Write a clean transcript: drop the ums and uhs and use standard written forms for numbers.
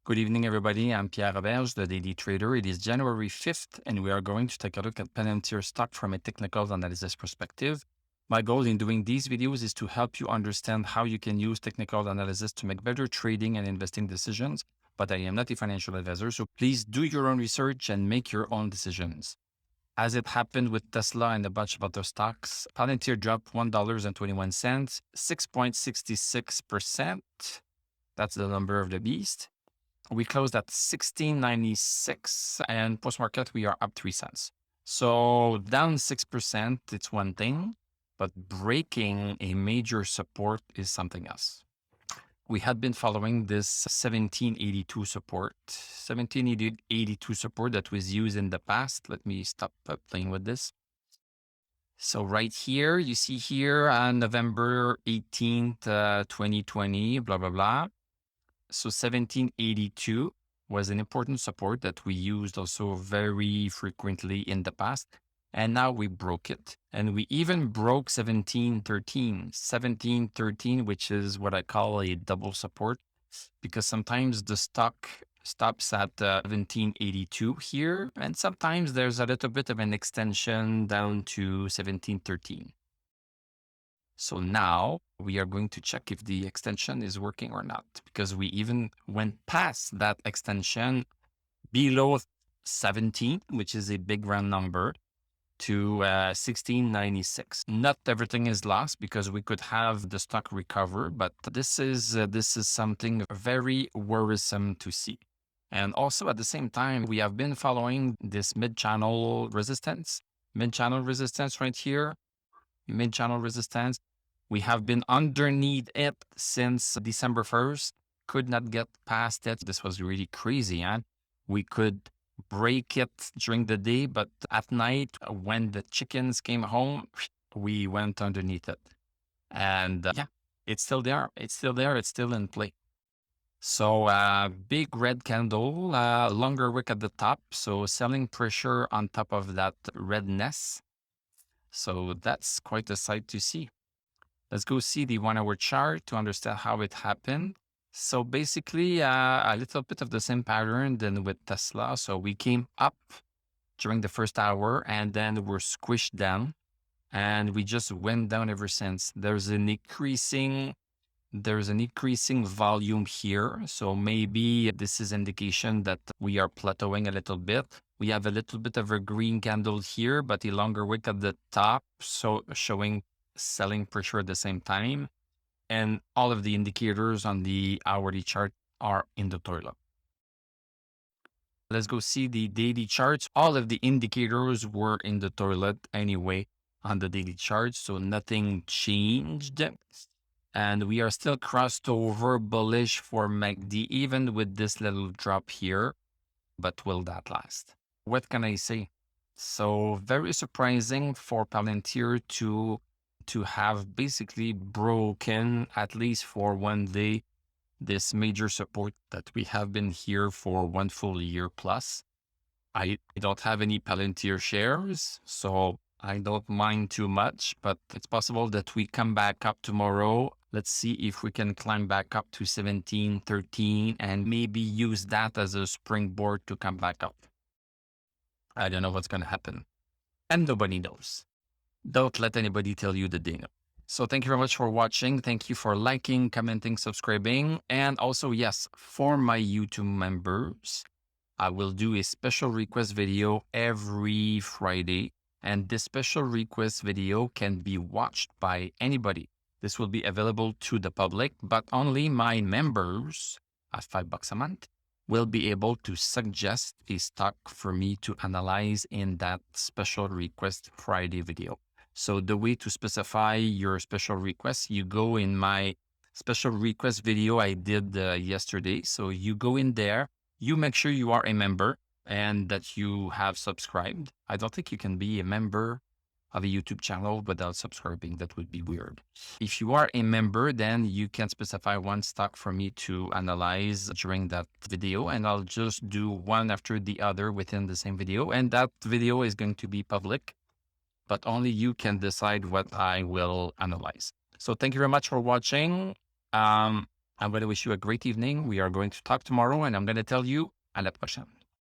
Good evening, everybody. I'm Pierre Roberge, the Daily Trader. It is January 5th, and we are going to take a look at Palantir stock from a technical analysis perspective. My goal in doing these videos is to help you understand how you can use technical analysis to make better trading and investing decisions, but I am not a financial advisor, so please do your own research and make your own decisions. As it happened with Tesla and a bunch of other stocks, Palantir dropped $1.21, 6.66%. That's the number of the beast. We closed at 16.96, and post-market, we are up 3 cents. So down 6%, it's one thing, but breaking a major support is something else. We had been following this 1782 support, 1782 support that was used in the past. Let me stop playing with this. So right here, you see here on November 18th, 2020, blah, blah, blah. So 1782 was an important support that we used also very frequently in the past. And now we broke it. And we even broke 1713. 1713, which is what I call a double support, because sometimes the stock stops at 1782 here, and sometimes there's a little bit of an extension down to 1713. So now we are going to check if the extension is working or not, because we even went past that extension below 17, which is a big round number, to 1696. Not everything is lost because we could have the stock recover, but this is something very worrisome to see. And also at the same time, we have been following this mid-channel resistance right here, mid-channel resistance. We have been underneath it since December 1st, could not get past it. This was really crazy, and we could break it during the day, but at night when the chickens came home, we went underneath it. And yeah, it's still there. It's still there. It's still in play. So big red candle, longer wick at the top. So selling pressure on top of that redness. So that's quite a sight to see. Let's go see the 1 hour chart to understand how it happened. So basically a little bit of the same pattern than with Tesla. So we came up during the first hour and then we're squished down and we just went down ever since. There's an increasing volume here. So maybe this is indication that we are plateauing a little bit. We have a little bit of a green candle here, but a longer wick at the top. So showing selling pressure at the same time. And all of the indicators on the hourly chart are in the toilet. Let's go see the daily charts. All of the indicators were in the toilet anyway on the daily charts, so nothing changed. And we are still crossed over bullish for MACD, even with this little drop here. But will that last? What can I say? So very surprising for Palantir to have basically broken, at least for one day, this major support that we have been here for 1 full year plus. I don't have any Palantir shares, so I don't mind too much, but it's possible that we come back up tomorrow. Let's see if we can climb back up to 1713 and maybe use that as a springboard to come back up. I don't know what's going to happen. And nobody knows. Don't let anybody tell you that they know. So thank you very much for watching. Thank you for liking, commenting, subscribing. And also, yes, for my YouTube members, I will do a special request video every Friday. And this special request video can be watched by anybody. This will be available to the public, but only my members at $5 a month will be able to suggest a stock for me to analyze in that special request Friday video. So the way to specify your special request, you go in my special request video I did yesterday. So you go in there, you make sure you are a member and that you have subscribed. I don't think you can be a member of a YouTube channel without subscribing. That would be weird. If you are a member, then you can specify one stock for me to analyze during that video, and I'll just do one after the other within the same video. And that video is going to be public, but only you can decide what I will analyze. So thank you very much for watching. I'm going to wish you a great evening. We are going to talk tomorrow, and I'm going to tell you à la prochaine.